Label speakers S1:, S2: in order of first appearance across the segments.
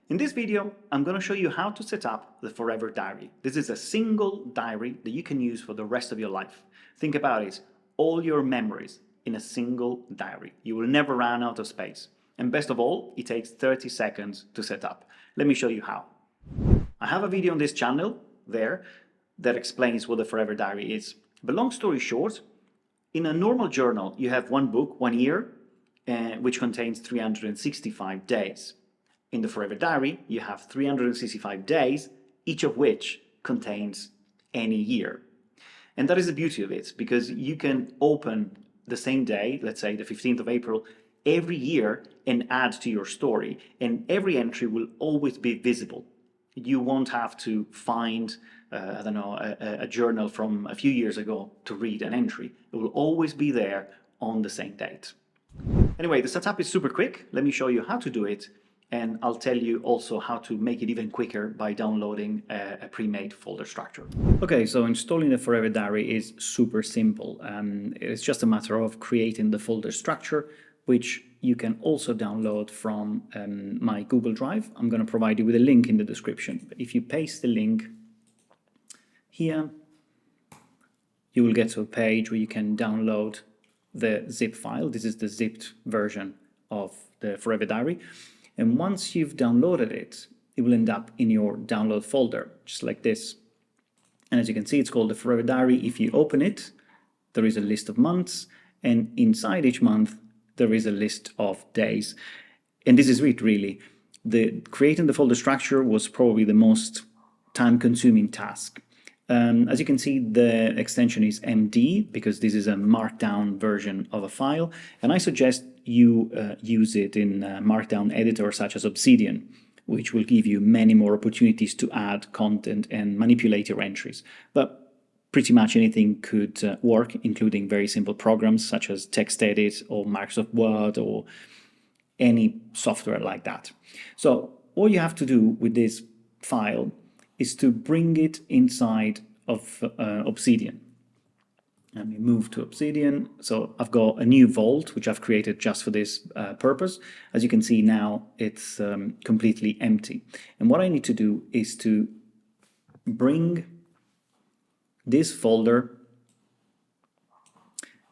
S1: In this video, I'm going to show you how to set up the Forever Diary. This is a single diary that you can use for the rest of your life. Think about it, all your memories in a single diary. You will never run out of space. And best of all, it takes 30 seconds to set up. Let me show you how. I have a video on this channel there that explains what the Forever Diary is. But long story short, in a normal journal, you have one book, 1 year, which contains 365 days. In the Forever Diary, you have 365 days, each of which contains any year. And that is the beauty of it, because you can open the same day, let's say the 15th of April, every year and add to your story. And every entry will always be visible. You won't have to find, a journal from a few years ago to read an entry. It will always be there on the same date. Anyway, the setup is super quick. Let me show you how to do it. And I'll tell you also how to make it even quicker by downloading a pre-made folder structure. Okay, so installing the Forever Diary is super simple. It's just a matter of creating the folder structure, which you can also download from my Google Drive. I'm going to provide you with a link in the description. But if you paste the link here, you will get to a page where you can download the zip file. This is the zipped version of the Forever Diary. And once you've downloaded it, it will end up in your download folder, just like this. And as you can see, it's called the Forever Diary. If you open it, there is a list of months, and inside each month, there is a list of days. And this is it, really. Creating the folder structure was probably the most time-consuming task. As you can see, the extension is MD because this is a markdown version of a file, and I suggest you use it in a markdown editor such as Obsidian, which will give you many more opportunities to add content and manipulate your entries. But pretty much anything could work, including very simple programs such as TextEdit or Microsoft Word or any software like that. So all you have to do with this file is to bring it inside of Obsidian. Let me move to Obsidian. So I've got a new vault, which I've created just for this purpose. As you can see now, it's completely empty. And what I need to do is to bring this folder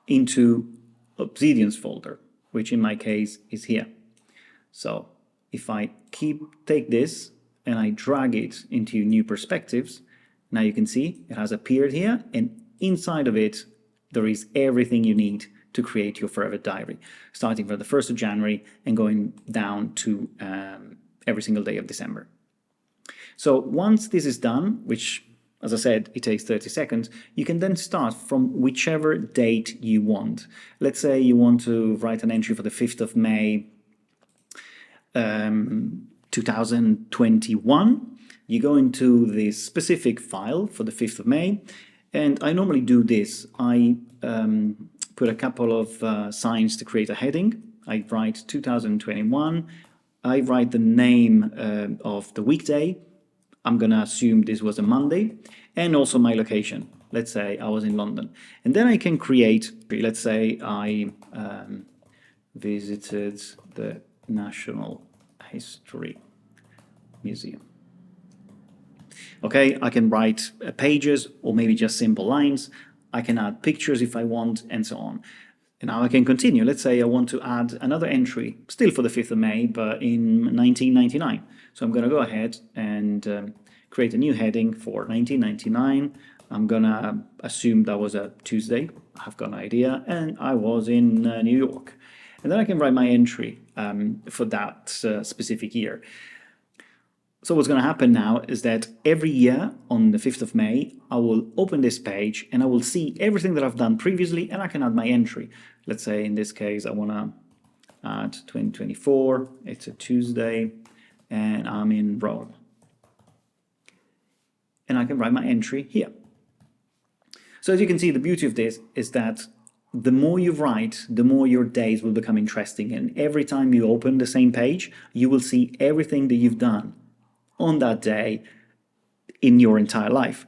S1: into Obsidian's folder, which in my case is here. So if I take this and I drag it into new perspectives, now you can see it has appeared here, and inside of it there is everything you need to create your Forever Diary, starting from the 1st of January and going down to every single day of December. So once this is done, which as I said, it takes 30 seconds, you can then start from whichever date you want. Let's say you want to write an entry for the 5th of May 2021. You go into this specific file for the 5th of May, and I normally do this. I put a couple of signs to create a heading. I write 2021. I write the name of the weekday. I'm going to assume this was a Monday, and also my location. Let's say I was in London. And then I can create, let's say I visited the National History Museum. Okay, I can write pages or maybe just simple lines. I can add pictures if I want, and so on. And now I can continue. Let's say I want to add another entry, still for the 5th of May, but in 1999. So I'm going to go ahead and create a new heading for 1999. I'm going to assume that was a Tuesday. I've got an idea. And I was in New York. And then I can write my entry for that specific year. So what's going to happen now is that every year on the 5th of May, I will open this page and I will see everything that I've done previously, and I can add my entry. Let's say in this case, I want to add 2024. It's a Tuesday and I'm in Rome. And I can write my entry here. So as you can see, the beauty of this is that the more you write, the more your days will become interesting. And every time you open the same page, you will see everything that you've done on that day in your entire life.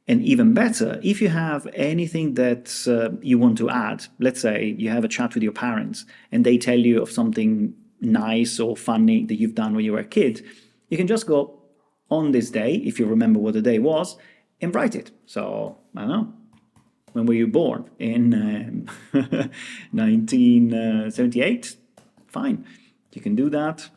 S1: And even better, if you have anything that you want to add, let's say you have a chat with your parents and they tell you of something nice or funny that you've done when you were a kid, you can just go on this day, if you remember what the day was, and write it. So, I don't know, when were you born? In 1978? Fine. You can do that.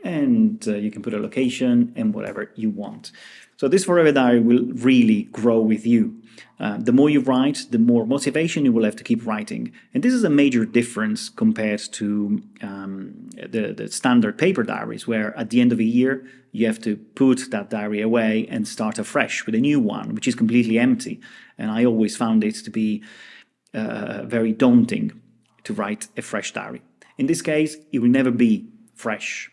S1: And you can put a location and whatever you want. So this Forever Diary will really grow with you. The more you write, the more motivation you will have to keep writing. And this is a major difference compared to the standard paper diaries, where at the end of a year, you have to put that diary away and start afresh with a new one, which is completely empty. And I always found it to be very daunting to write a fresh diary. In this case, it will never be fresh.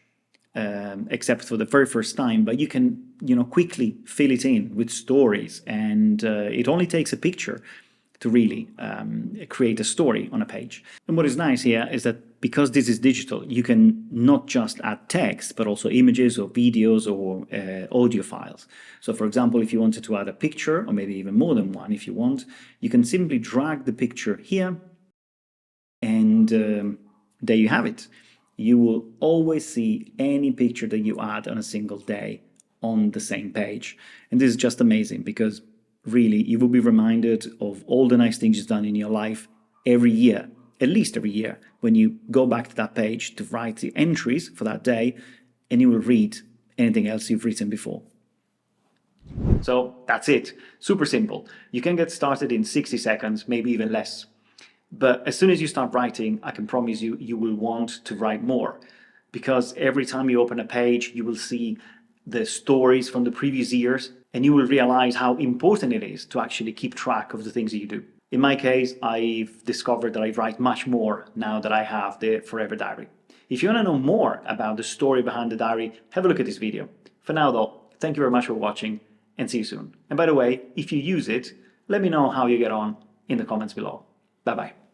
S1: Except for the very first time, but you can, quickly fill it in with stories, and it only takes a picture to really create a story on a page. And what is nice here is that because this is digital, you can not just add text, but also images or videos or audio files. So for example, if you wanted to add a picture, or maybe even more than one if you want, you can simply drag the picture here, and there you have it. You will always see any picture that you add on a single day on the same page. And this is just amazing, because really you will be reminded of all the nice things you've done in your life every year, at least every year, when you go back to that page to write the entries for that day, and you will read anything else you've written before. So that's it. Super simple. You can get started in 60 seconds, maybe even less. But as soon as you start writing, I can promise you, you will want to write more, because every time you open a page, you will see the stories from the previous years, and you will realize how important it is to actually keep track of the things that you do. In my case, I've discovered that I write much more now that I have the Forever Diary. If you want to know more about the story behind the diary, have a look at this video. For now though, thank you very much for watching, and see you soon. And by the way, if you use it, let me know how you get on in the comments below. Bye-bye.